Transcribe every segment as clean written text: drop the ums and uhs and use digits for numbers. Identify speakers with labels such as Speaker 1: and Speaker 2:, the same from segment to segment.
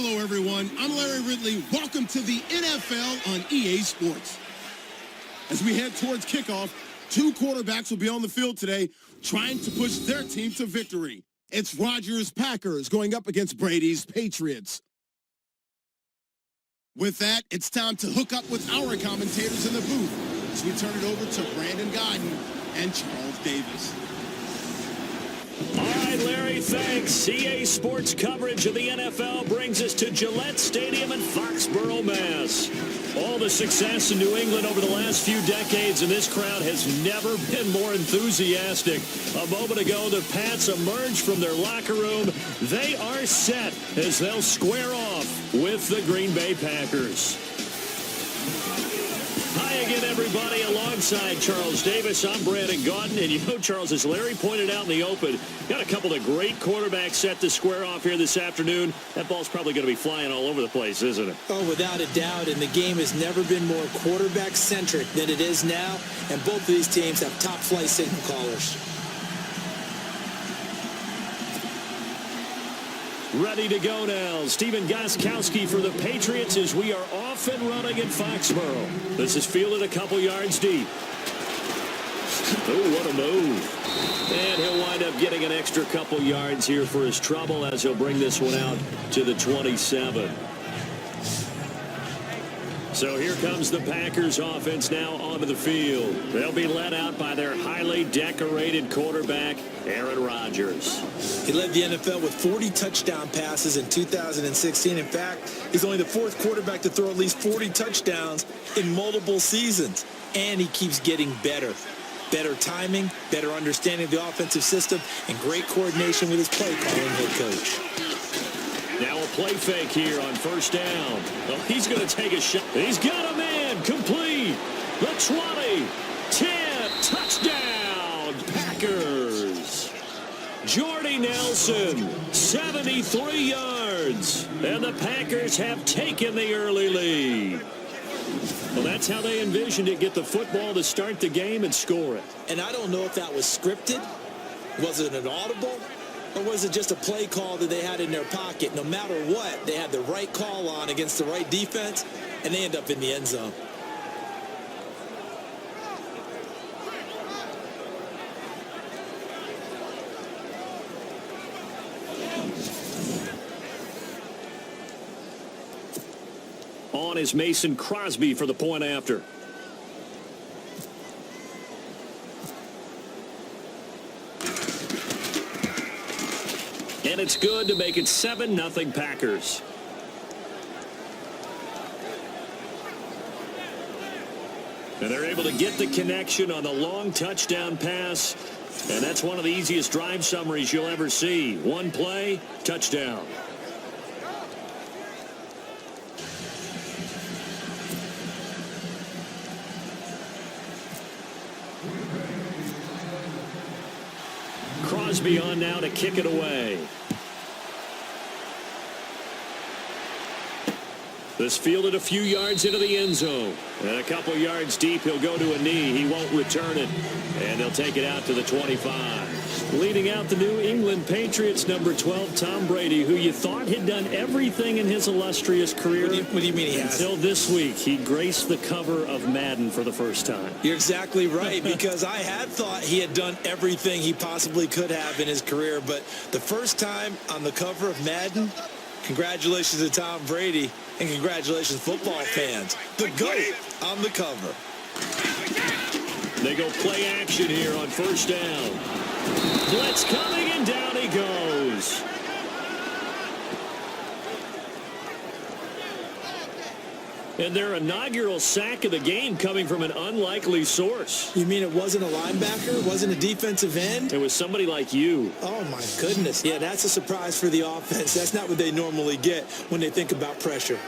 Speaker 1: Hello, everyone. I'm Larry Ridley. Welcome to the NFL on EA Sports. As we head towards kickoff, two quarterbacks will be on the field today trying to push their team to victory. It's Rodgers' Packers going up against Brady's Patriots. With that, it's time to hook up with our commentators in the booth as we turn it over to Brandon Godden and Charles Davis.
Speaker 2: All right, Larry, thanks. EA Sports coverage of the NFL brings us to Gillette Stadium in Foxborough, Mass. All the success in New England over the last few decades, and this crowd has never been more enthusiastic. A moment ago, the Pats emerged from their locker room. They are set as they'll square off with the Green Bay Packers. Hi again, everybody. Alongside Charles Davis, I'm Brandon Gaudin. And you know, Charles, as Larry pointed out in the open, got a couple of great quarterbacks set to square off here this afternoon. That ball's probably going to be flying all over the place, isn't it?
Speaker 3: Oh, without a doubt. And the game has never been more quarterback-centric than it is now. And both of these teams have top-flight signal callers.
Speaker 2: Ready to go now. Stephen Gostkowski for the Patriots as we are off and running in Foxborough. This is fielded a couple yards deep. Oh, what a move. And he'll wind up getting an extra couple yards here for his trouble as he'll bring this one out to the 27. So here comes the Packers offense now onto the field. They'll be led out by their highly decorated quarterback, Aaron Rodgers.
Speaker 3: He led the NFL with 40 touchdown passes in 2016. In fact, he's only the fourth quarterback to throw at least 40 touchdowns in multiple seasons. And he keeps getting better. Better timing, better understanding of the offensive system, and great coordination with his play-calling head coach.
Speaker 2: Now a play fake here on first down. Oh, he's going to take a shot. He's got a man complete. The 20, 10, touchdown, Packers. Jordy Nelson, 73 yards. And the Packers have taken the early lead. Well, that's how they envisioned it. Get the football to start the game and score it.
Speaker 3: And I don't know if that was scripted. Was it an audible? Or was it just a play call that they had in their pocket? No matter what, they had the right call on against the right defense, and they end up in the end zone.
Speaker 2: On is Mason Crosby for the point after. And it's good to make it 7-0 Packers. And they're able to get the connection on the long touchdown pass. And that's one of the easiest drive summaries you'll ever see. One play, touchdown. Crosby on now to kick it away. This fielded a few yards into the end zone. And a couple yards deep, he'll go to a knee. He won't return it. And they'll take it out to the 25. Leading out the New England Patriots, number 12, Tom Brady, who you thought had done everything in his illustrious career.
Speaker 3: What do you mean he has?
Speaker 2: Until this week, he graced the cover of Madden for the first time.
Speaker 3: You're exactly right, because I had thought he had done everything he possibly could have in his career. But the first time on the cover of Madden, congratulations to Tom Brady, and congratulations, football fans. The GOAT on the cover.
Speaker 2: They go play action here on first down. Blitz coming, and down he goes. And their inaugural sack of the game coming from an unlikely source.
Speaker 3: You mean it wasn't a linebacker? It wasn't a defensive end?
Speaker 2: It was somebody like you.
Speaker 3: Oh, my goodness. Yeah, that's a surprise for the offense. That's not what they normally get when they think about pressure.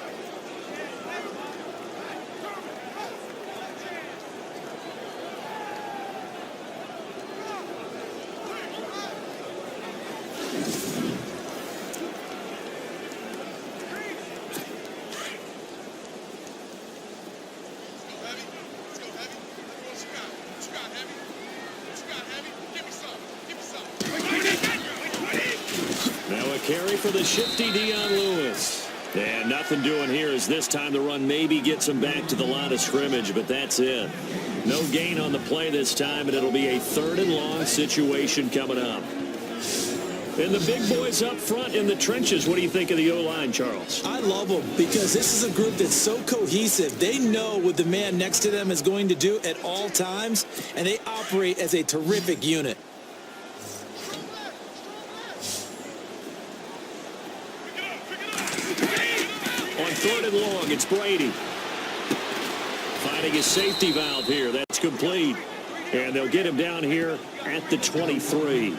Speaker 2: Now a carry for the shifty Dion Lewis. And nothing doing here as this time the run maybe gets him back to the line of scrimmage, but that's it. No gain on the play this time, and it'll be a 3rd and long situation coming up. And the big boys up front in the trenches, what do you think of the O-line, Charles?
Speaker 3: I love them because this is a group that's so cohesive. They know what the man next to them is going to do at all times, and they operate as a terrific unit.
Speaker 2: On 3rd and long, it's Brady. Finding his safety valve here. That's complete. And they'll get him down here at the 23.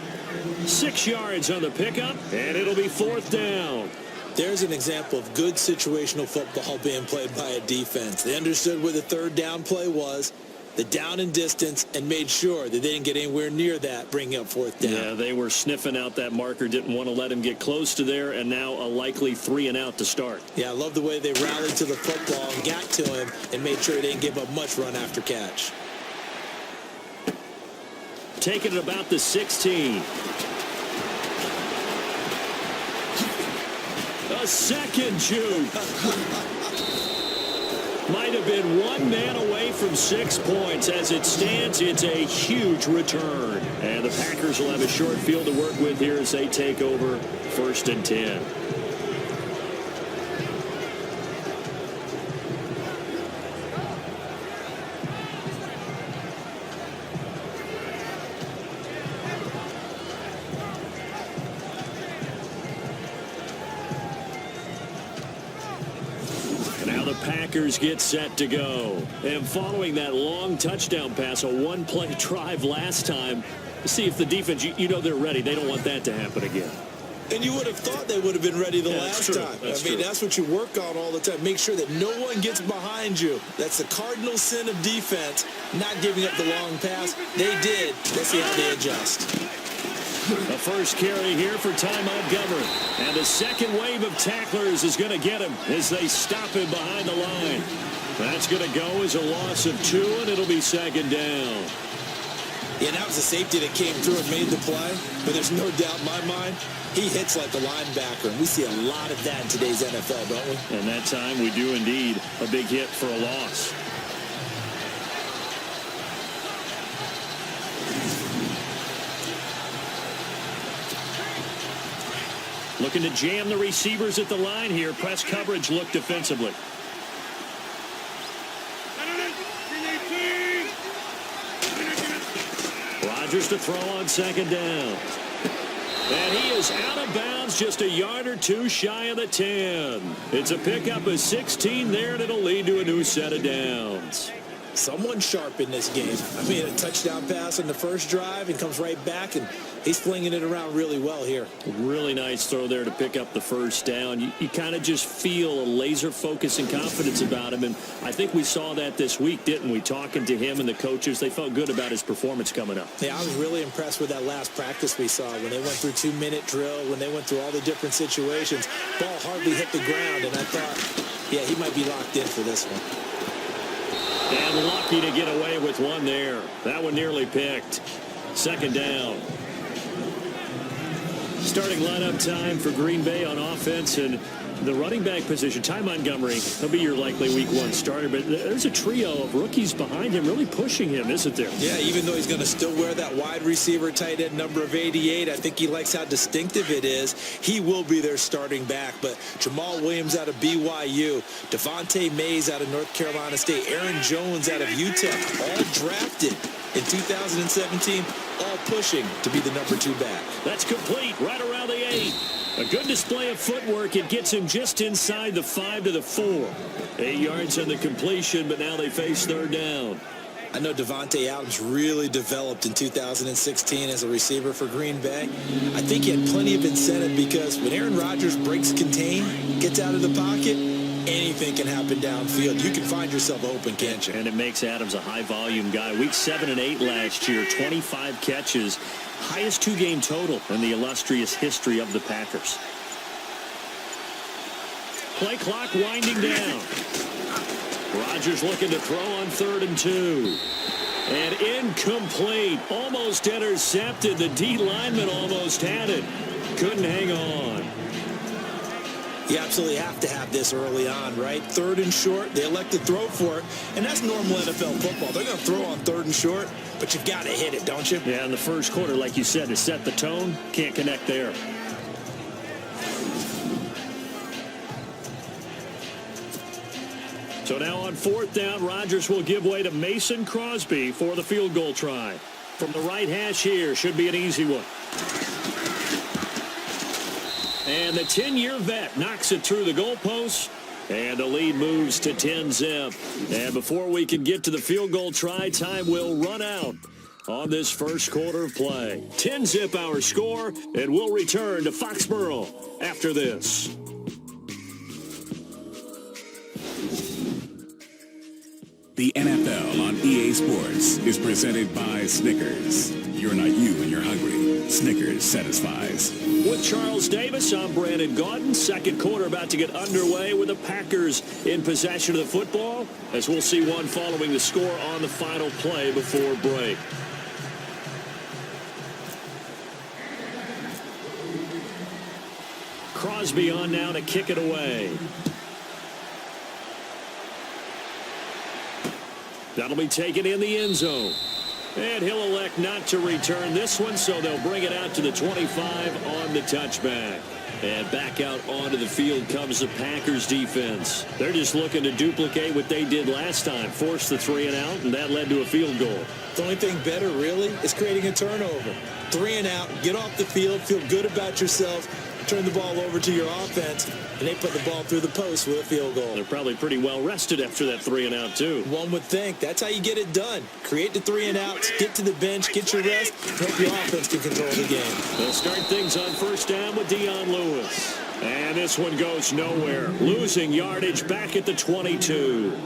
Speaker 2: 6 yards on the pickup, and it'll be 4th down.
Speaker 3: There's an example of good situational football being played by a defense. They understood where the 3rd down play was, the down and distance, and made sure that they didn't get anywhere near that, bringing up 4th down.
Speaker 2: Yeah, they were sniffing out that marker, didn't want to let him get close to there, and now a likely 3 and out to start.
Speaker 3: Yeah, I love the way they rallied to the football and got to him and made sure they didn't give up much run after catch.
Speaker 2: Taking it about the 16. A second juke. Might have been one man away from 6 points. As it stands, it's a huge return. And the Packers will have a short field to work with here as they take over 1st and 10. Packers get set to go. And following that long touchdown pass, a one-play drive last time, see if the defense, you know they're ready. They don't want that to happen again.
Speaker 3: And you would have thought they would have been ready the last time.
Speaker 2: That's
Speaker 3: what you work on all the time. Make sure that no one gets behind you. That's the cardinal sin of defense, not giving up the long pass. They did. Let's see how they adjust.
Speaker 2: The first carry here for Ty Montgomery. And the second wave of tacklers is going to get him as they stop him behind the line. That's going to go as a loss of 2, and it'll be 2nd down.
Speaker 3: Yeah, that was a safety that came through and made the play. But there's no doubt in my mind, he hits like a linebacker. And we see a lot of that in today's NFL, don't we?
Speaker 2: And that time we do indeed. A big hit for a loss. Looking to jam the receivers at the line here. Press coverage look defensively. Rodgers to throw on 2nd down. And he is out of bounds just a yard or 2 shy of the 10. It's a pickup of 16 there, and it'll lead to a new set of downs.
Speaker 3: Someone sharp in this game. I mean, a touchdown pass on the first drive and comes right back, and he's flinging it around really well here.
Speaker 2: Really nice throw there to pick up the 1st down. You kind of just feel a laser focus and confidence about him, and I think we saw that this week, didn't we? Talking to him and the coaches, they felt good about his performance coming up.
Speaker 3: Yeah, I was really impressed with that last practice we saw when they went through 2-minute drill, when they went through all the different situations. Ball hardly hit the ground, and I thought, yeah, he might be locked in for this one.
Speaker 2: And lucky to get away with one there. That one nearly picked. 2nd down. Starting lineup time for Green Bay on offense, and the running back position, Ty Montgomery, he'll be your likely week 1 starter, but there's a trio of rookies behind him really pushing him, isn't there?
Speaker 3: Yeah, even though he's going to still wear that wide receiver tight end number of 88, I think he likes how distinctive it is. He will be their starting back, but Jamal Williams out of BYU, Devontae Mays out of North Carolina State, Aaron Jones out of UTEP, all drafted in 2017, all pushing to be the number 2 back.
Speaker 2: That's complete right around the 8. A good display of footwork. It gets him just inside the 5 to the 4. 8 yards on the completion, but now they face 3rd down.
Speaker 3: I know Devontae Adams really developed in 2016 as a receiver for Green Bay. I think he had plenty of incentive because when Aaron Rodgers breaks contain, gets out of the pocket, anything can happen downfield. You can find yourself open, can't you?
Speaker 2: And it makes Adams a high-volume guy. Week 7 and 8 last year, 25 catches, highest 2-game total in the illustrious history of the Packers. Play clock winding down. Rodgers looking to throw on 3rd and 2. And incomplete. Almost intercepted. The D lineman almost had it. Couldn't hang on.
Speaker 3: You absolutely have to have this early on, right? 3rd and short, they elect to throw for it, and that's normal NFL football. They're going to throw on 3rd and short, but you've got to hit it, don't you?
Speaker 2: Yeah, in the first quarter, like you said, to set the tone, can't connect there. So now on 4th down, Rodgers will give way to Mason Crosby for the field goal try. From the right hash here, should be an easy one. And the 10-year vet knocks it through the goalpost, and the lead moves to 10-zip. And before we can get to the field goal try, time will run out on this first quarter of play. 10-zip our score, and we'll return to Foxborough after this.
Speaker 4: The NFL on EA Sports is presented by Snickers. You're not you when you're hungry. Snickers satisfies.
Speaker 2: With Charles Davis, I'm Brandon Gaudin. Second quarter about to get underway with the Packers in possession of the football, as we'll see one following the score on the final play before break. Crosby on now to kick it away. That'll be taken in the end zone. And he'll elect not to return this one, so they'll bring it out to the 25 on the touchback. And back out onto the field comes the Packers defense. They're just looking to duplicate what they did last time, force the 3 and out, and that led to a field goal.
Speaker 3: The only thing better, really, is creating a turnover. 3 and out, get off the field, feel good about yourself, turn the ball over to your offense, and they put the ball through the post with a field goal.
Speaker 2: They're probably pretty well rested after that 3 and out, too.
Speaker 3: One would think. That's how you get it done. Create the 3 and outs, get to the bench, get your rest, hope your offense can control the game.
Speaker 2: They'll start things on first down with Dion Lewis. And this one goes nowhere. Losing yardage back at the 22.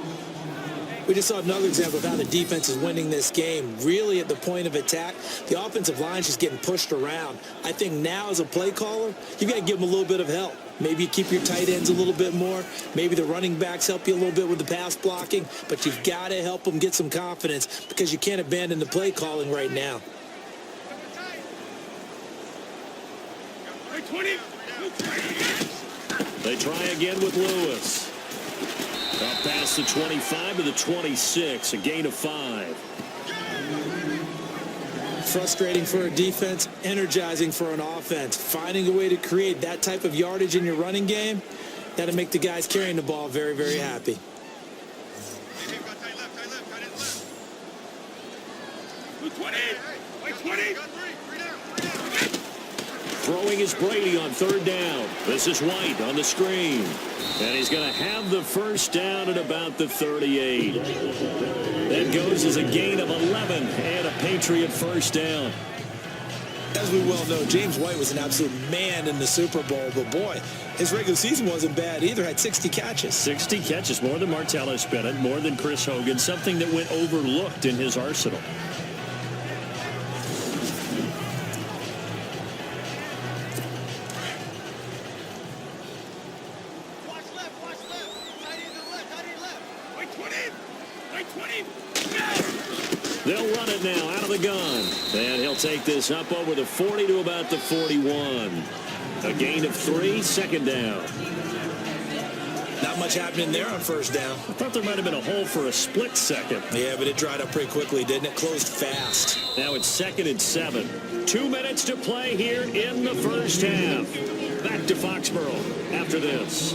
Speaker 3: We just saw another example of how the defense is winning this game. Really at the point of attack, the offensive line is just getting pushed around. I think now as a play caller, you've got to give them a little bit of help. Maybe you keep your tight ends a little bit more. Maybe the running backs help you a little bit with the pass blocking. But you've got to help them get some confidence because you can't abandon the play calling right now.
Speaker 2: They try again with Lewis. Up past the 25 to the 26, a gain of 5.
Speaker 3: Frustrating for a defense, energizing for an offense. Finding a way to create that type of yardage in your running game, that'll make the guys carrying the ball very, very happy.
Speaker 2: Throwing is Brady on 3rd down. This is White on the screen. And he's going to have the first down at about the 38. That goes as a gain of 11 and a Patriot first down.
Speaker 3: As we well know, James White was an absolute man in the Super Bowl, but boy, his regular season wasn't bad either. Had 60 catches.
Speaker 2: 60 catches, more than Martellus Bennett, more than Chris Hogan, something that went overlooked in his arsenal. They'll run it now out of the gun. And he'll take this up over the 40 to about the 41. A gain of 3, 2nd down.
Speaker 3: Not much happening there on first down.
Speaker 2: I thought there might have been a hole for a split second.
Speaker 3: Yeah, but it dried up pretty quickly, didn't it? Closed fast.
Speaker 2: Now it's 2nd and 7. 2 minutes to play here in the first half. Back to Foxborough after this.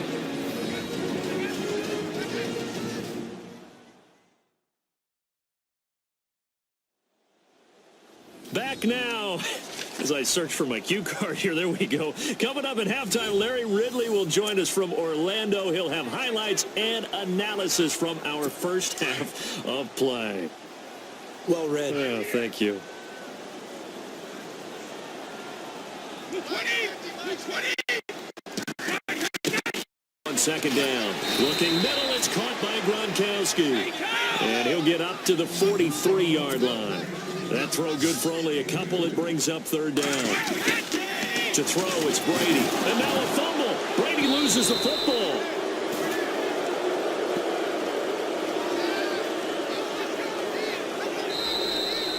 Speaker 2: Back now, as I search for my cue card here, there we go. Coming up at halftime, Larry Ridley will join us from Orlando. He'll have highlights and analysis from our first half of play.
Speaker 3: Well read.
Speaker 2: Oh, thank you. On 2nd down, looking middle, it's caught by Gronkowski. And he'll get up to the 43-yard line. That throw good for only a couple. It brings up 3rd down. To throw, it's Brady. And now a fumble. Brady loses the football.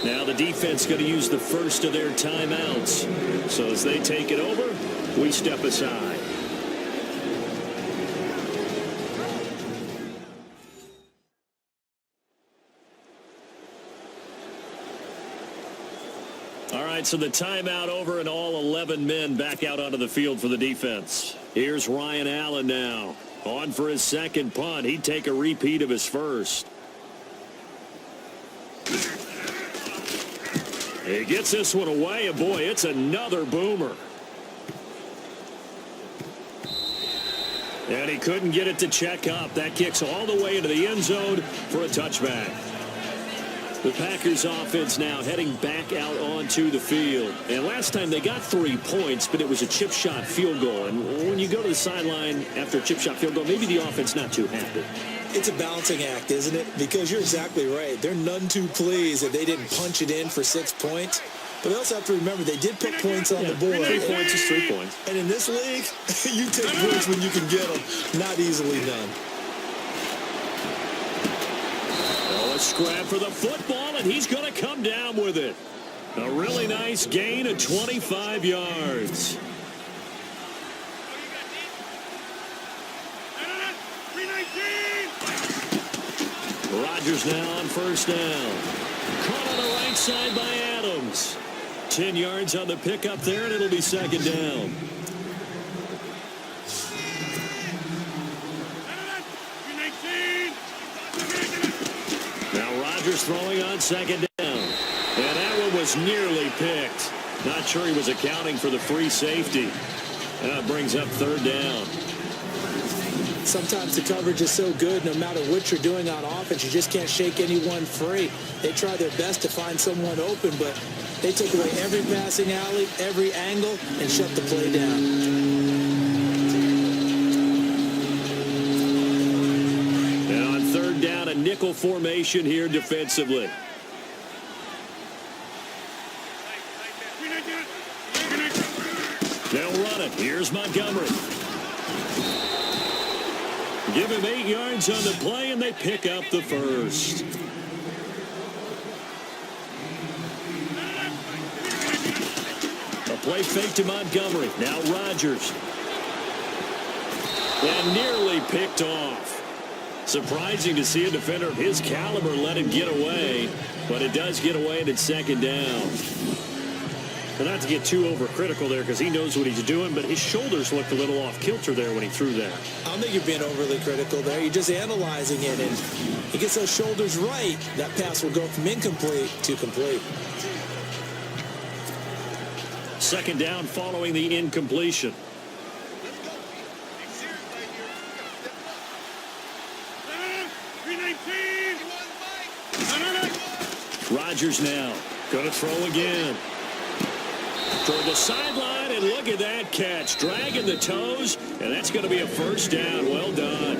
Speaker 2: Now the defense going to use the first of their timeouts. So as they take it over, we step aside. right, so the timeout over and all 11 men back out onto the field for the defense. Here's Ryan Allen now. On for his second punt. He'd take a repeat of his first. He gets this one away, and boy, it's another boomer. And he couldn't get it to check up. That kicks all the way into the end zone for a touchback. The Packers offense now heading back out onto the field. And last time they got 3 points, but it was a chip shot field goal. And when you go to the sideline after a chip shot field goal, maybe the offense not too happy.
Speaker 3: It's a balancing act, isn't it? Because you're exactly right. They're none too pleased that they didn't punch it in for 6 points. But they also have to remember they did put points on the board.
Speaker 2: 3 points is 3 points.
Speaker 3: And in this league, you take points when you can get them. Not easily done.
Speaker 2: A scrap for the football, and he's going to come down with it. A really nice gain of 25 yards. Rodgers now on first down. Caught on the right side by Adams. 10 yards on the pickup there, and it'll be second down. Now Rodgers throwing on second down. And that one was nearly picked. Not sure he was accounting for the free safety. That brings up third down.
Speaker 3: Sometimes the coverage is so good, no matter what you're doing on offense, you just can't shake anyone free. They try their best to find someone open, but they took away every passing alley, every angle, and shut the play down.
Speaker 2: Down a nickel formation here defensively. They'll run it. Here's Montgomery. Give him 8 yards on the play, and they pick up the first. A play fake to Montgomery. Now Rodgers. And nearly picked off. Surprising to see a defender of his caliber let it get away, but it does get away and it's second down. And not to get too overcritical there because he knows what he's doing, but his shoulders looked a little off kilter there when he threw that.
Speaker 3: I don't think you're being overly critical there. You're just analyzing it, and he gets those shoulders right. That pass will go from incomplete to complete.
Speaker 2: Second down following the incompletion. Rodgers now going to throw again. Toward the sideline, and look at that catch. Dragging the toes, and that's going to be a first down. Well done.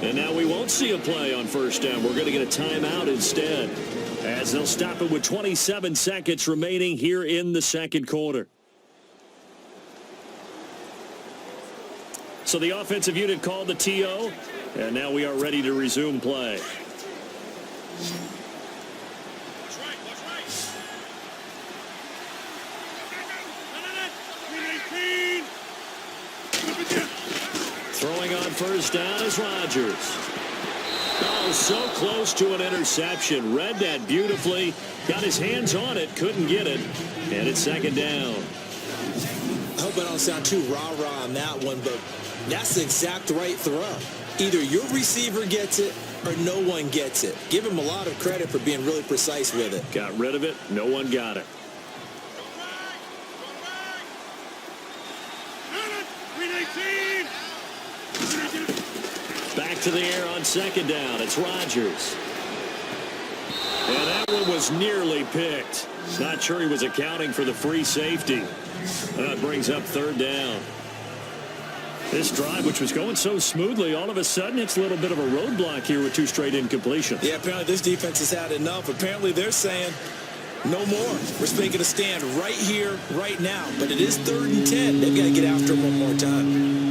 Speaker 2: And now we won't see a play on first down. We're going to get a timeout instead, as they'll stop it with 27 seconds remaining here in the second quarter. So the offensive unit called the TO, and now we are ready to resume play. Throwing on first down is Rodgers. Oh, so close to an interception. Read that beautifully. Got his hands on it. Couldn't get it. And it's second down.
Speaker 3: I hope I don't sound too rah-rah on that one, but that's the exact right throw. Either your receiver gets it or no one gets it. Give him a lot of credit for being really precise with it.
Speaker 2: Got rid of it. No one got it. Back to the air on second down. It's Rodgers. And that one was nearly picked. Not sure he was accounting for the free safety. That brings up third down. This drive, which was going so smoothly, all of a sudden it's a little bit of a roadblock here with 2 straight incompletions.
Speaker 3: Yeah, apparently this defense has had enough. Apparently they're saying no more. We're making a stand right here, right now. But it is 3rd and 10. They've got to get after him one more time.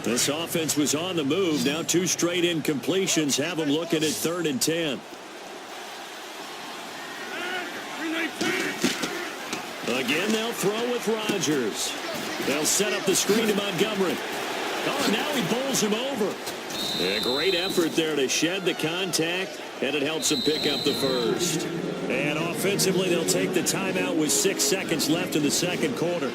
Speaker 2: This offense was on the move. Now 2 straight incompletions have them looking at 3rd and 10. Again, they'll throw with Rodgers. They'll set up the screen to Montgomery. Oh, and now he bowls him over. A great effort there to shed the contact, and it helps them pick up the first. And offensively, they'll take the timeout with 6 seconds left in the second quarter.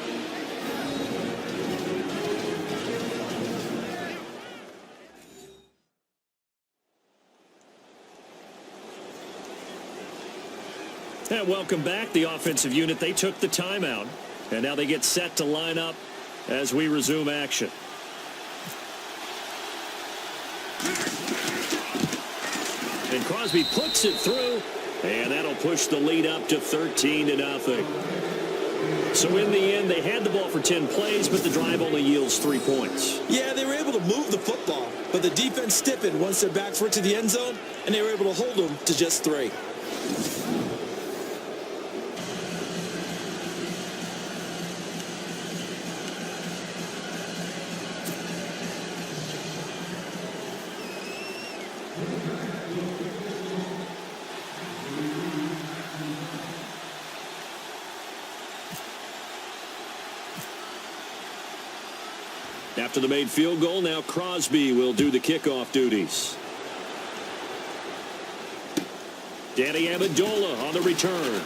Speaker 2: And welcome back, the offensive unit. They took the timeout, and now they get set to line up as we resume action. And Crosby puts it through, and that'll push the lead up to 13-0. So in the end, they had the ball for 10 plays, but the drive only yields 3 points.
Speaker 3: Yeah, they were able to move the football, but the defense stiffened once they're back for it to the end zone, and they were able to hold them to just 3.
Speaker 2: After the made field goal, now Crosby will do the kickoff duties. Danny Amendola on the return.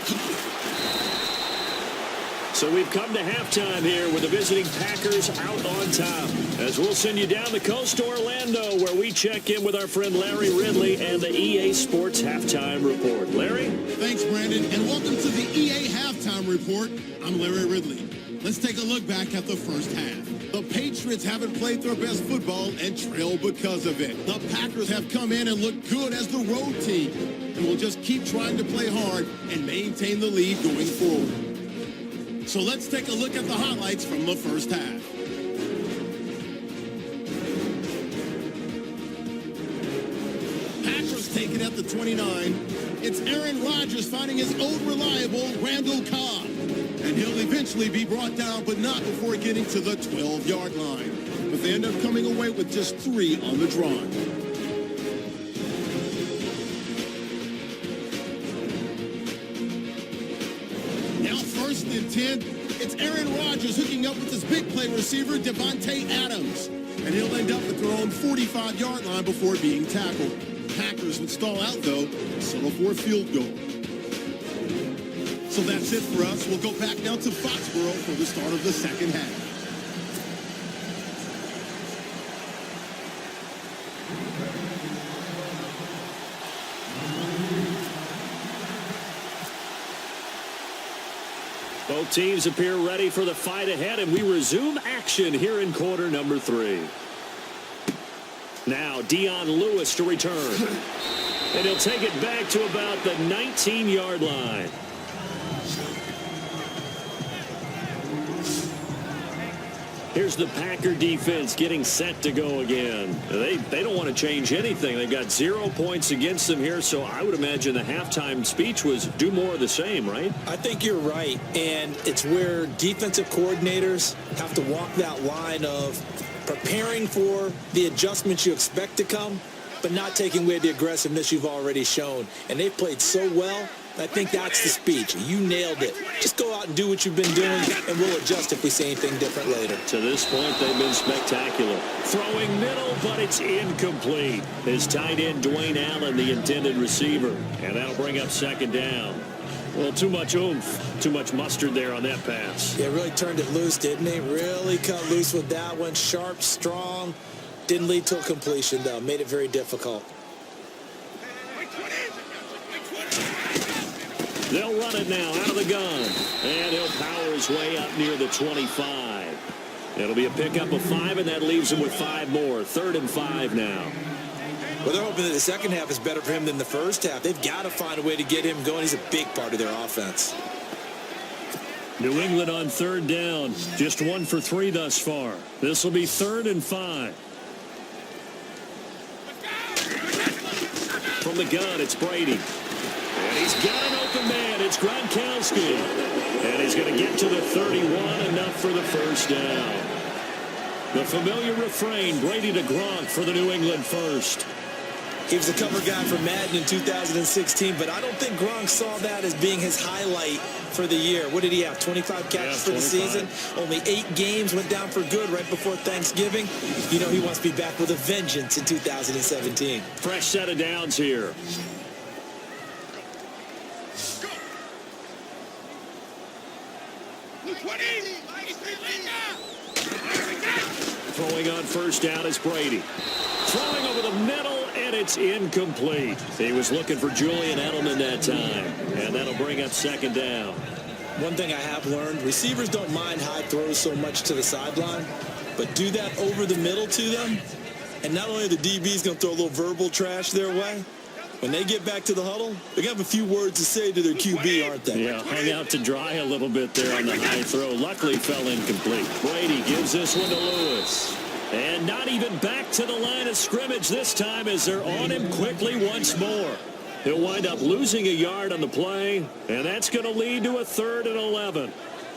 Speaker 2: So we've come to halftime here with the visiting Packers out on top. As we'll send you down the coast to Orlando, where we check in with our friend Larry Ridley and the EA Sports Halftime Report. Larry?
Speaker 1: Thanks, Brandon, and welcome to the EA Halftime Report. I'm Larry Ridley. Let's take a look back at the first half. The Patriots haven't played their best football and trail because of it. The Packers have come in and looked good as the road team, and will just keep trying to play hard and maintain the lead going forward. So let's take a look at the highlights from the first half. Packers take it at the 29. It's Aaron Rodgers finding his old reliable Randall Cobb. And he'll eventually be brought down, but not before getting to the 12-yard line. But they end up coming away with just 3 on the drive. Now first and 10, it's Aaron Rodgers hooking up with his big play receiver, Devontae Adams. And he'll end up at their own 45-yard line before being tackled. Packers would stall out, though, and settle for a field goal. So that's it for us. We'll go back now to Foxborough for the start of the second half.
Speaker 2: Both teams appear ready for the fight ahead, and we resume action here in quarter number 3. Now Dion Lewis to return. And he'll take it back to about the 19-yard line. Here's the Packer defense getting set to go again. They don't want to change anything. They've got 0 points against them here, so I would imagine the halftime speech was do more of the same, right?
Speaker 3: I think you're right, and it's where defensive coordinators have to walk that line of preparing for the adjustments you expect to come, but not taking away the aggressiveness you've already shown. And they've played so well. I think that's the speech. You nailed it. Just go out and do what you've been doing, and we'll adjust if we see anything different later.
Speaker 2: To this point, they've been spectacular. Throwing middle, but it's incomplete. His tight end, Dwayne Allen, the intended receiver. And that'll bring up second down. Well, too much oomph, too much mustard there on that pass.
Speaker 3: Yeah, really turned it loose, didn't he? Really cut loose with that one. Sharp, strong. Didn't lead to a completion, though. Made it very difficult.
Speaker 2: They'll run it now out of the gun. And he'll power his way up near the 25. It'll be a pickup of 5, and that leaves him with 5 more. 3rd and 5 now.
Speaker 3: Well, they're hoping that the second half is better for him than the first half. They've got to find a way to get him going. He's a big part of their offense.
Speaker 2: New England on 3rd down. Just 1 for 3 thus far. This will be 3rd and 5. From the gun, it's Brady. And he's got an open man. It's Gronkowski. And he's going to get to the 31, enough for the first down. The familiar refrain, Brady to Gronk for the New England first.
Speaker 3: He was a cover guy for Madden in 2016, but I don't think Gronk saw that as being his highlight for the year. What did he have, 25 catches for the season? Only 8 games, went down for good right before Thanksgiving. You know he wants to be back with a vengeance in 2017.
Speaker 2: Fresh set of downs here. Throwing on first down is Brady. Throwing over the middle, and it's incomplete. He was looking for Julian Edelman that time, and that'll bring up second down.
Speaker 3: One thing I have learned, receivers don't mind high throws so much to the sideline, but do that over the middle to them, and not only are the DBs going to throw a little verbal trash their way, when they get back to the huddle, they're going to have a few words to say to their QB, aren't they?
Speaker 2: Yeah, hung out to dry a little bit there on the high throw. Luckily fell incomplete. Brady gives this one to Lewis. And not even back to the line of scrimmage this time as they're on him quickly once more. He'll wind up losing a yard on the play, and that's going to lead to a 3rd and 11.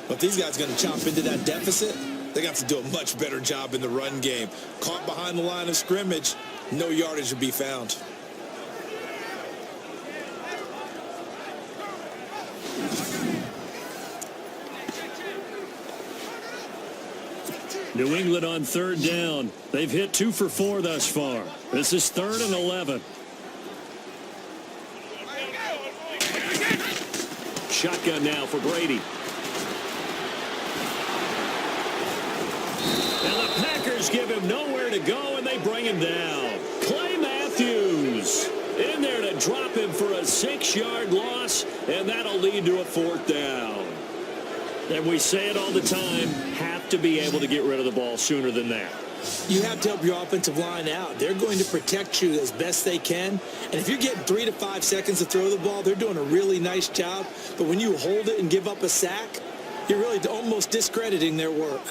Speaker 3: But these guys are going to chop into that deficit. They're going to have to do a much better job in the run game. Caught behind the line of scrimmage, no yardage to be found.
Speaker 2: New England on 3rd down. They've hit 2 for 4 thus far. This is 3rd and 11. Shotgun now for Brady. And the Packers give him nowhere to go, and they bring him down. Clay Matthews in there to drop him for a 6-yard loss, and that'll lead to a 4th down. And we say it all the time, have to be able to get rid of the ball sooner than that.
Speaker 3: You have to help your offensive line out. They're going to protect you as best they can. And if you're getting 3 to 5 seconds to throw the ball, they're doing a really nice job. But when you hold it and give up a sack, you're really almost discrediting their work.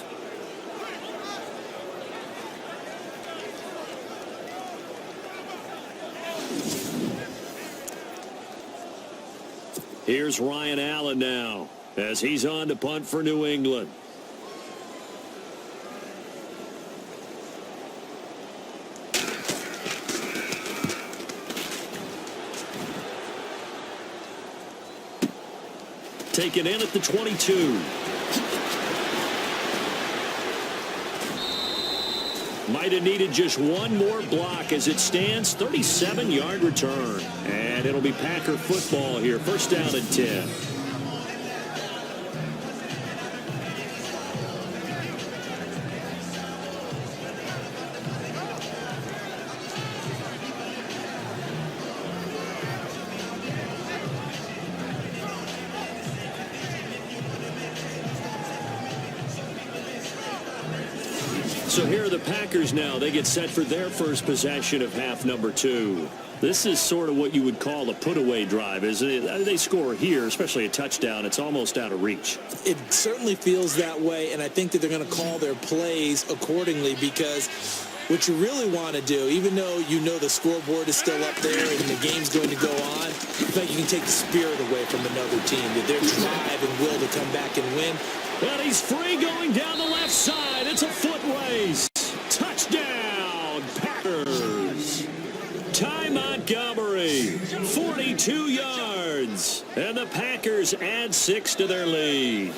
Speaker 2: Here's Ryan Allen now as he's on to punt for New England. Taken in at the 22. Might have needed just one more block as it stands. 37-yard return. And it'll be Packer football here. First down and 10. So here are the Packers now. They get set for their first possession of half number 2. This is sort of what you would call a put-away drive, isn't it? They score here, especially a touchdown. It's almost out of reach.
Speaker 3: It certainly feels that way, and I think that they're going to call their plays accordingly because what you really want to do, even though you know the scoreboard is still up there and the game's going to go on, I think you can take the spirit away from another team, that their drive and will to come back and win.
Speaker 2: And he's free going down the left side. It's a foot race. Touchdown, Packers. Ty Montgomery, 42 yards. And the Packers add 6 to their lead.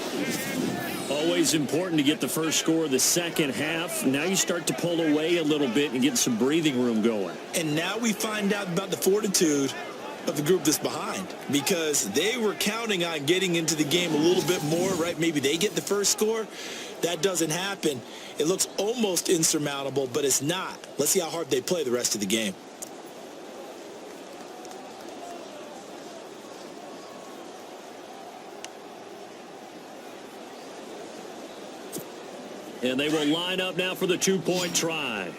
Speaker 2: Always important to get the first score of the second half. Now you start to pull away a little bit and get some breathing room going.
Speaker 3: And now we find out about the fortitude of the group that's behind, because they were counting on getting into the game a little bit more, right? Maybe they get the first score. That doesn't happen. It looks almost insurmountable, but it's not. Let's see how hard they play the rest of the game.
Speaker 2: And they will line up now for the 2-point try.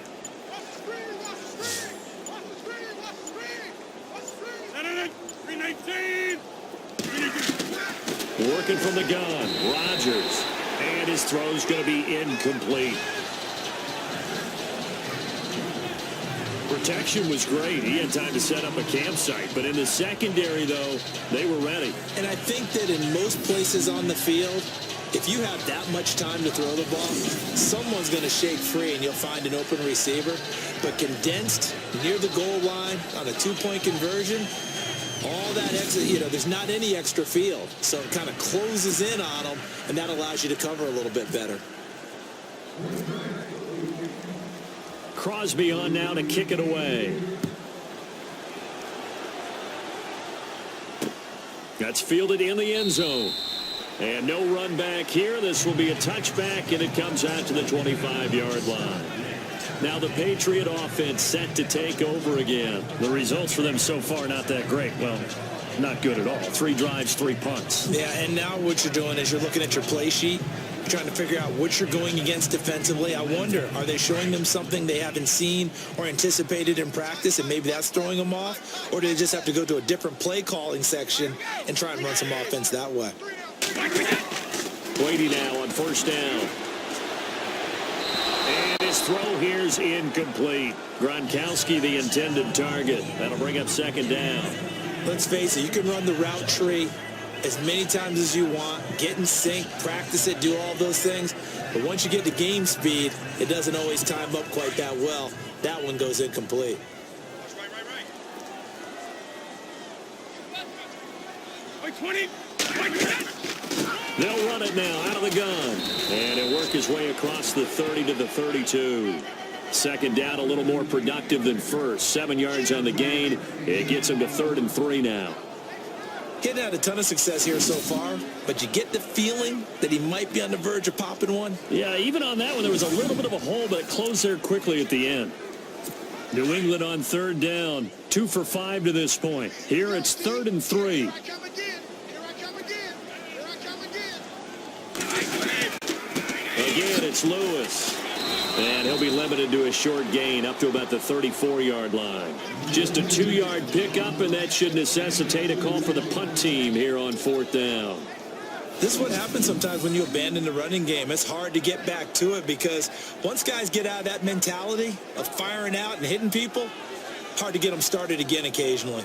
Speaker 2: Working from the gun, Rodgers. And his throw's going to be incomplete. Protection was great. He had time to set up a campsite. But in the secondary, though, they were ready.
Speaker 3: And I think that in most places on the field, If you have that much time to throw the ball, someone's going to shake free and you'll find an open receiver. But condensed near the goal line on a two-point conversion, all that extra, there's not any extra field. So it kind of closes in on them, and that allows you to cover a little bit better.
Speaker 2: Crosby on now to kick it away. That's fielded in the end zone. And no run back here. This will be a touchback, and it comes out to the 25-yard line. Now the Patriot offense set to take over again. The results for them so far not that great. Well, not good at all. 3 drives, 3 punts.
Speaker 3: Yeah, and now what you're doing is you're looking at your play sheet. You're trying to figure out what you're going against defensively. I wonder, are they showing them something they haven't seen or anticipated in practice, and maybe that's throwing them off? Or do they just have to go to a different play calling section and try and run some offense that way?
Speaker 2: Brady now on first down. And his throw here's incomplete. Gronkowski the intended target. That'll bring up second down.
Speaker 3: Let's face it, you can run the route tree as many times as you want, get in sync, practice it, do all those things. But once you get to game speed, it doesn't always time up quite that well. That one goes incomplete.
Speaker 2: They'll run it now out of the gun. And he'll work his way across the 30 to the 32. Second down, a little more productive than first. 7 yards on the gain. It gets him to 3rd and 3 now.
Speaker 3: Getting had a ton of success here so far, but you get the feeling that he might be on the verge of popping one.
Speaker 2: Yeah, even on that one, there was a little bit of a hole, but it closed there quickly at the end. New England on 3rd down. 2 for 5 to this point. Here it's 3rd and 3. Again, it's Lewis. And he'll be limited to a short gain up to about the 34-yard line. Just a 2-yard pickup, and that should necessitate a call for the punt team here on 4th down.
Speaker 3: This is what happens sometimes when you abandon the running game. It's hard to get back to it because once guys get out of that mentality of firing out and hitting people, hard to get them started again occasionally.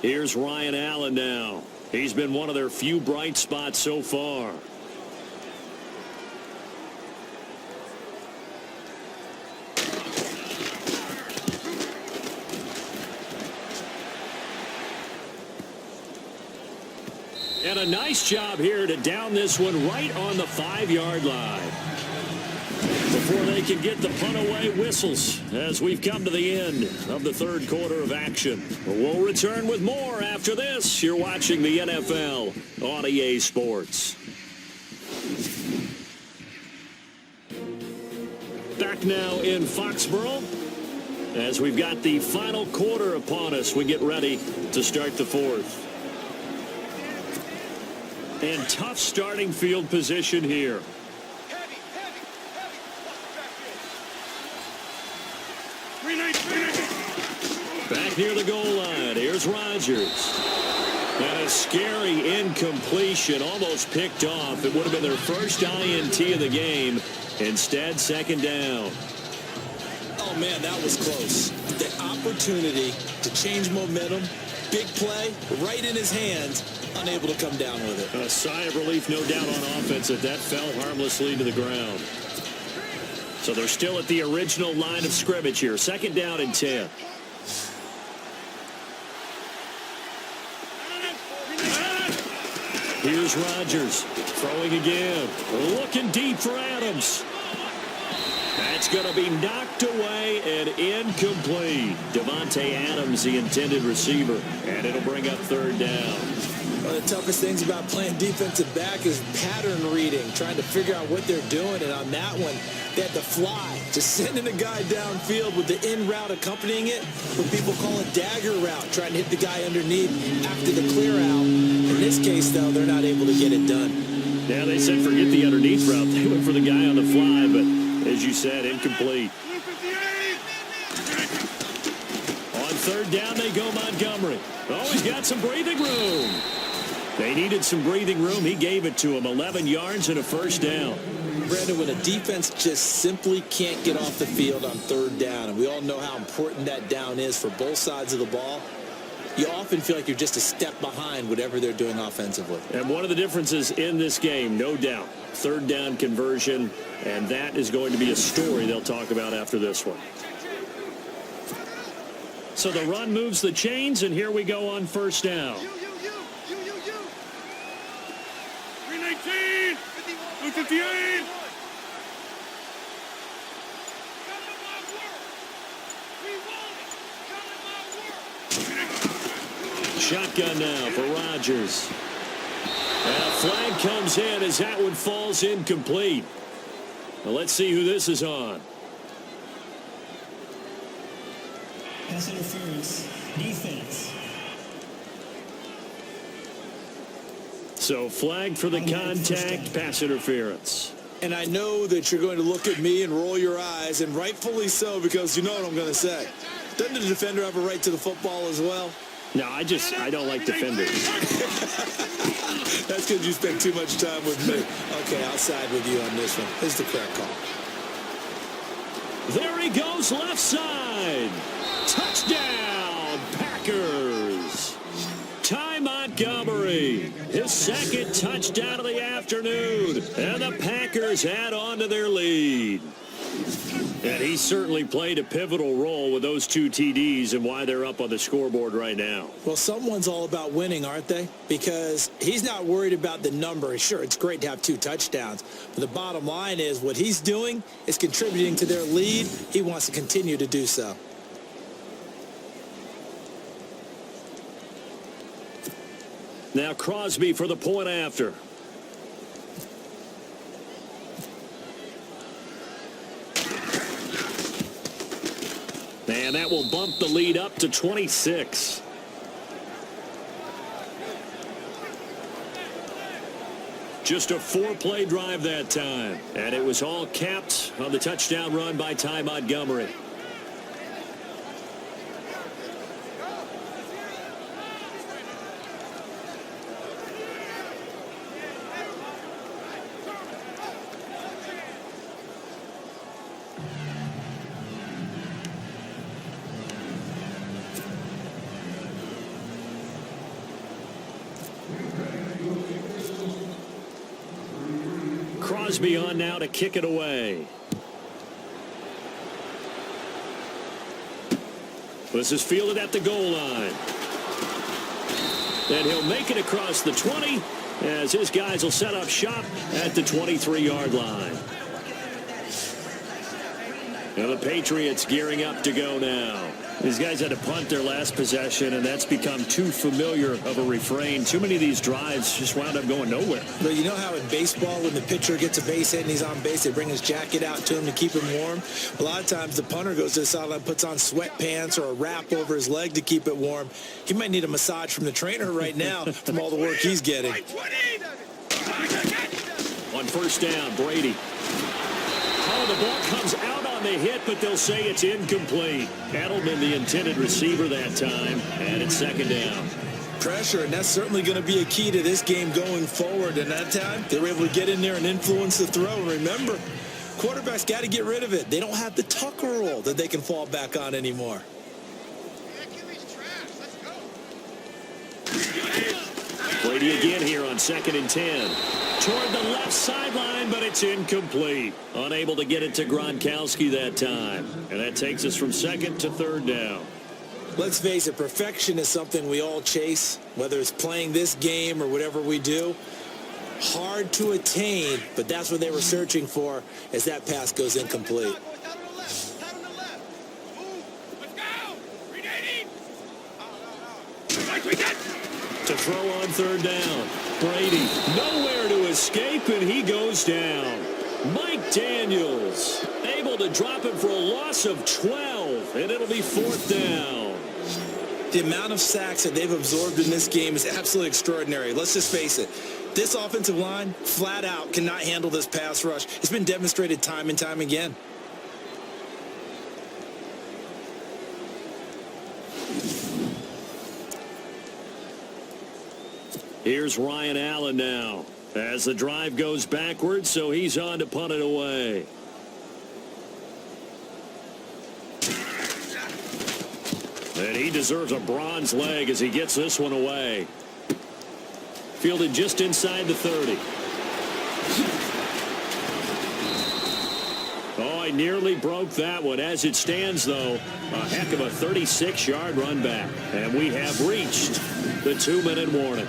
Speaker 2: Here's Ryan Allen now. He's been one of their few bright spots so far. And a nice job here to down this one right on the 5-yard line. Before they can get the punt away, whistles as we've come to the end of the 3rd quarter of action. We'll return with more after this. You're watching the NFL on EA Sports. Back now in Foxborough as we've got the final quarter upon us. We get ready to start the 4th. And tough starting field position here. Back near the goal line, here's Rodgers. And a scary incompletion, almost picked off. It would have been their first INT of the game. Instead, 2nd down.
Speaker 3: Oh, man, that was close. The opportunity to change momentum, big play, right in his hands, unable to come down with it.
Speaker 2: A sigh of relief, no doubt, on offense that fell harmlessly to the ground. So they're still at the original line of scrimmage here. 2nd down and 10. Here's Rodgers throwing again. Looking deep for Adams. That's going to be knocked away and incomplete. Devontae Adams, the intended receiver. And it'll bring up 3rd down.
Speaker 3: One of the toughest things about playing defensive back is pattern reading, trying to figure out what they're doing. And on that one, they had to fly, just sending a guy downfield with the in route accompanying it, what people call a dagger route, trying to hit the guy underneath after the clear out. In this case, though, they're not able to get it done.
Speaker 2: Yeah, they said forget the underneath route. They went for the guy on the fly, but as you said, incomplete. On 3rd down, they go Montgomery. Oh, he's got some breathing room. They needed some breathing room. He gave it to him. 11 yards and a 1st down.
Speaker 3: Brandon, when a defense just simply can't get off the field on 3rd down, and we all know how important that down is for both sides of the ball, you often feel like you're just a step behind whatever they're doing offensively.
Speaker 2: And one of the differences in this game, no doubt, third down conversion, and that is going to be a story they'll talk about after this one. So the run moves the chains, and here we go on first down.
Speaker 5: 319, 258.
Speaker 2: Shotgun now for Rodgers. And a flag comes in as that one falls incomplete. Well, let's see who this is on.
Speaker 6: Pass interference, defense.
Speaker 2: So flag for the contact, pass interference.
Speaker 3: And I know that you're going to look at me and roll your eyes, and rightfully so, because you know what I'm going to say. Doesn't the defender have a right to the football as well?
Speaker 2: No, I don't like defenders.
Speaker 3: That's because you spend too much time with me. Okay, I'll side with you on this one. This is the correct call.
Speaker 2: There he goes, left side. Touchdown, Packers. Ty Montgomery, his second touchdown of the afternoon. And the Packers add on to their lead. And he certainly played a pivotal role with those two TDs and why they're up on the scoreboard right now.
Speaker 3: Well, someone's all about winning, aren't they? Because he's not worried about the number. Sure, it's great to have 2 touchdowns. But the bottom line is what he's doing is contributing to their lead. He wants to continue to do so.
Speaker 2: Now Crosby for the point after. And that will bump the lead up to 26. Just a 4-play drive that time. And it was all capped on the touchdown run by Ty Montgomery. Crosby on now to kick it away. This is fielded at the goal line. And he'll make it across the 20 as his guys will set up shop at the 23-yard line. Now the Patriots gearing up to go now. These guys had to punt their last possession, and that's become too familiar of a refrain. Too many of these drives just wound up going nowhere.
Speaker 3: But you know how in baseball, when the pitcher gets a base hit and he's on base, they bring his jacket out to him to keep him warm? A lot of times the punter goes to the sideline, puts on sweatpants or a wrap over his leg to keep it warm. He might need a massage from the trainer right now from all the work he's getting.
Speaker 2: On first down, Brady. Oh, the ball comes out on the hit, but they'll say it's incomplete. Edelman, the intended receiver that time, and it's second down.
Speaker 3: Pressure, and that's certainly going to be a key to this game going forward. And that time, they were able to get in there and influence the throw. And remember, quarterbacks got to get rid of it. They don't have the Tucker rule that they can fall back on anymore.
Speaker 2: Brady again here on 2nd and 10. Toward the left sideline, but it's incomplete. Unable to get it to Gronkowski that time. And that takes us from 2nd to 3rd down.
Speaker 3: Let's face it, perfection is something we all chase, whether it's playing this game or whatever we do. Hard to attain, but that's what they were searching for as that pass goes incomplete.
Speaker 2: To throw on 3rd down. Brady nowhere to escape, and he goes down. Mike Daniels able to drop him for a loss of 12, and it'll be 4th down.
Speaker 3: The amount of sacks that they've absorbed in this game is absolutely extraordinary. Let's just face it. This offensive line, flat out, cannot handle this pass rush. It's been demonstrated time and time again.
Speaker 2: Here's Ryan Allen now as the drive goes backwards, so he's on to punt it away. And he deserves a bronze leg as he gets this one away. Fielded just inside the 30. Oh, I nearly broke that one. As it stands, though, a heck of a 36-yard run back. And we have reached the 2-minute warning.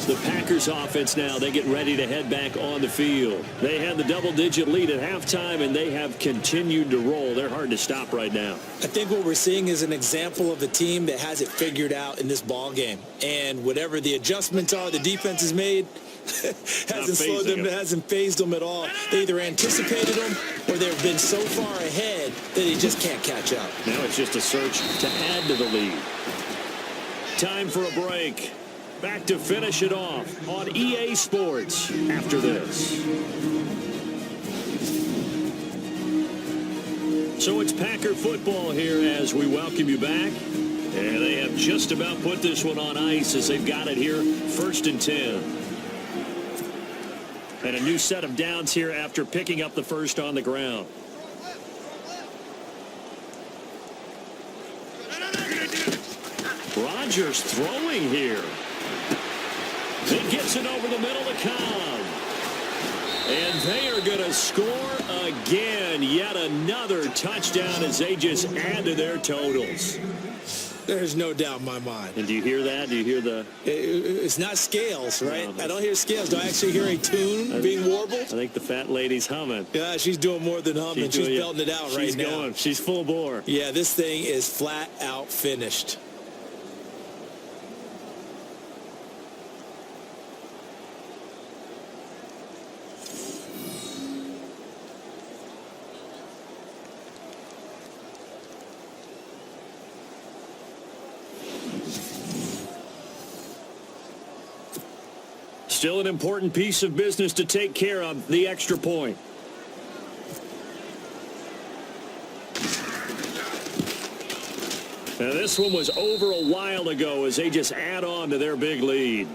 Speaker 2: The Packers offense now, they get ready to head back on the field. They had the double-digit lead at halftime, and they have continued to roll. They're hard to stop right now.
Speaker 3: I think what we're seeing is an example of a team that has it figured out in this ball game. And whatever the adjustments are the defense has made, hasn't slowed them, hasn't phased them at all. They either anticipated them or they've been so far ahead that they just can't catch up.
Speaker 2: Now it's just a search to add to the lead. Time for a break. Back to finish it off on EA Sports after this. So it's Packer football here as we welcome you back. And they have just about put this one on ice as they've got it here, 1st and 10. And a new set of downs here after picking up the first on the ground. Rodgers throwing here. He gets it over the middle to Cobb. And they are going to score again. Yet another touchdown as they just add to their totals.
Speaker 3: There's no doubt in my mind.
Speaker 2: And do you hear that? Do you hear the...
Speaker 3: It's not scales, right? No, I don't hear scales. Do I actually hear a tune being warbled?
Speaker 2: I think the fat lady's humming.
Speaker 3: Yeah, she's doing more than humming. She's belting it out right now.
Speaker 2: She's going. She's full bore.
Speaker 3: Yeah, this thing is flat out finished.
Speaker 2: Still an important piece of business to take care of, the extra point. Now this one was over a while ago as they just add on to their big lead.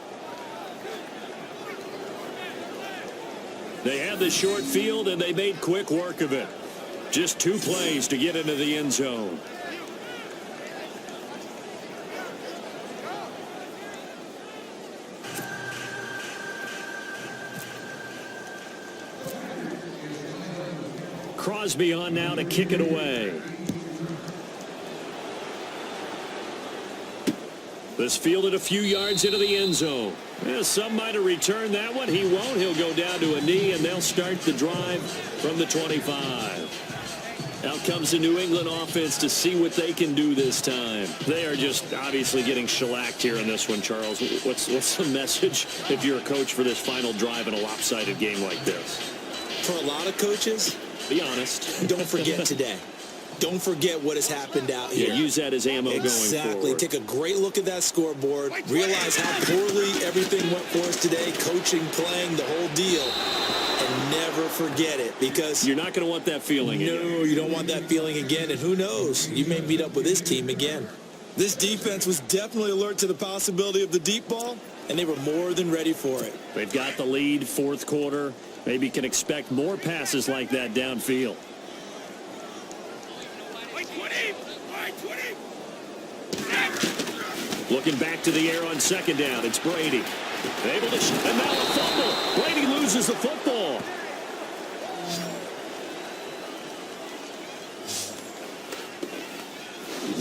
Speaker 2: They had the short field and they made quick work of it. Just 2 plays to get into the end zone. Crosby on now to kick it away. This fielded a few yards into the end zone. Well, some might have returned that one. He won't. He'll go down to a knee, and they'll start the drive from the 25. Out comes the New England offense to see what they can do this time. They are just obviously getting shellacked here in this one, Charles. What's the message if you're a coach for this final drive in a lopsided game like this?
Speaker 3: For a lot of coaches,
Speaker 2: be honest.
Speaker 3: Don't forget today. Don't forget what has happened out here.
Speaker 2: Yeah, use that as ammo going forward.
Speaker 3: Exactly. Take a great look at that scoreboard. Realize how poorly everything went for us today. Coaching, playing, the whole deal. And never forget it, because
Speaker 2: you're not going to want that feeling again.
Speaker 3: No, you don't want that feeling again. And who knows? You may meet up with this team again. This defense was definitely alert to the possibility of the deep ball, and they were more than ready for it.
Speaker 2: They've got the lead, 4th quarter. Maybe can expect more passes like that downfield. Looking back to the air on 2nd down. It's Brady. Able to and now a fumble. Brady loses the football.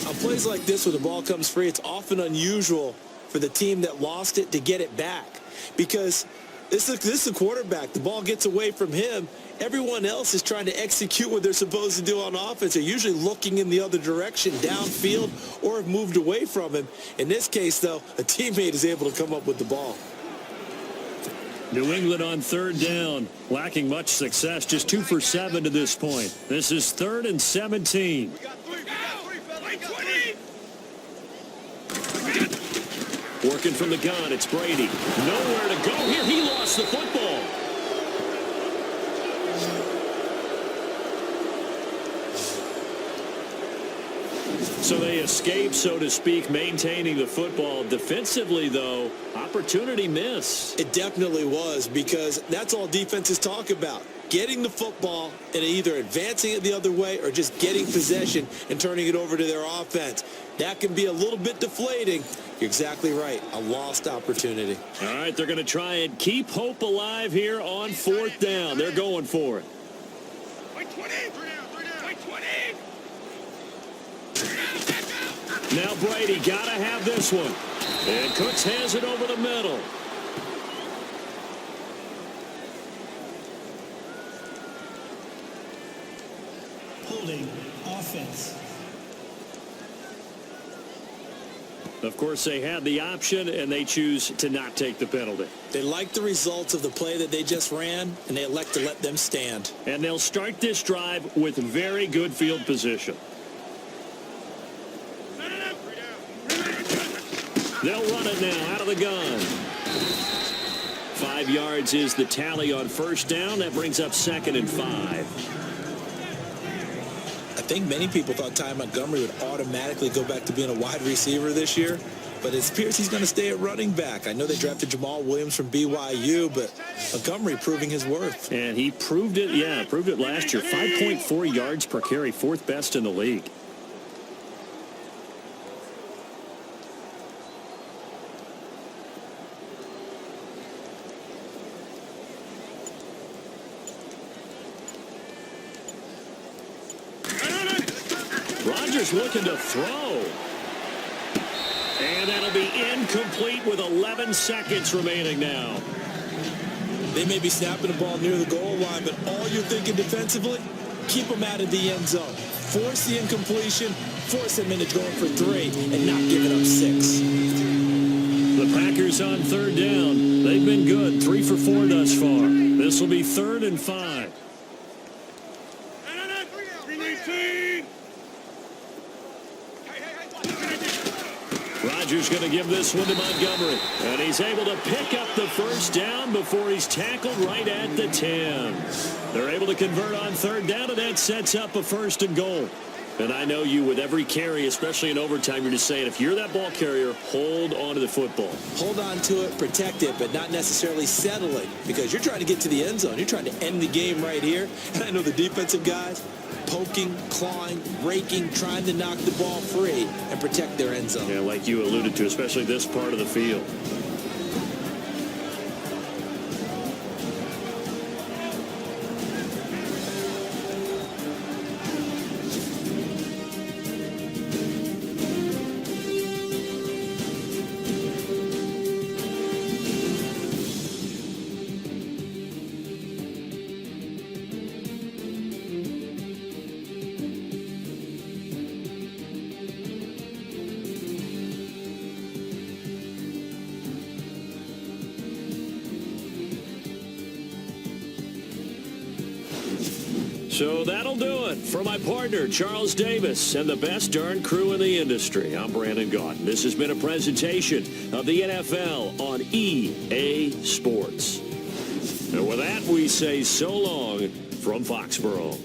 Speaker 3: On plays like this where the ball comes free, it's often unusual for the team that lost it to get it back, because this is the quarterback. The ball gets away from him. Everyone else is trying to execute what they're supposed to do on offense. They're usually looking in the other direction, downfield, or have moved away from him. In this case, though, a teammate is able to come up with the ball.
Speaker 2: New England on 3rd down, lacking much success, just 2 for 7 to this point. This is 3rd and 17. Working from the gun, it's Brady. Nowhere to go here. He lost the football. So they escape, so to speak, maintaining the football. Defensively, though, opportunity missed.
Speaker 3: It definitely was, because that's all defenses talk about. Getting the football and either advancing it the other way or just getting possession and turning it over to their offense. That can be a little bit deflating. You're exactly right. A lost opportunity.
Speaker 2: All right, they're going to try and keep hope alive here on 4th down. They're going for it. Now Brady got to have this one. And Cooks has it over the middle.
Speaker 6: Holding offense.
Speaker 2: Of course, they had the option, and they choose to not take the penalty.
Speaker 3: They like the results of the play that they just ran, and they elect to let them stand.
Speaker 2: And they'll start this drive with very good field position. They'll run it now out of the gun. 5 yards is the tally on 1st down. That brings up 2nd and 5.
Speaker 3: I think many people thought Ty Montgomery would automatically go back to being a wide receiver this year, but it appears he's going to stay at running back. I know they drafted Jamal Williams from BYU, but Montgomery proving his worth.
Speaker 2: And he proved it, proved it last year. 5.4 yards per carry, 4th best in the league. Rodgers looking to throw. And that'll be incomplete with 11 seconds remaining now.
Speaker 3: They may be snapping the ball near the goal line, but all you're thinking defensively, keep them out of the end zone. Force the incompletion, force them into going for 3, and not giving up 6.
Speaker 2: The Packers on 3rd down. They've been good, 3 for 4 thus far. This will be 3rd and 5. Rodgers going to give this one to Montgomery. And he's able to pick up the 1st down before he's tackled right at the 10. They're able to convert on 3rd down, and that sets up a 1st and goal. And I know you, with every carry, especially in overtime, you're just saying, if you're that ball carrier, hold on to the football.
Speaker 3: Hold on to it, protect it, but not necessarily settle it, because you're trying to get to the end zone. You're trying to end the game right here. And I know the defensive guys, poking, clawing, raking, trying to knock the ball free and protect their end zone.
Speaker 2: Yeah, like you alluded to, especially this part of the field. So that'll do it for my partner, Charles Davis, and the best darn crew in the industry. I'm Brandon Gaudin. This has been a presentation of the NFL on EA Sports. And with that, we say so long from Foxborough.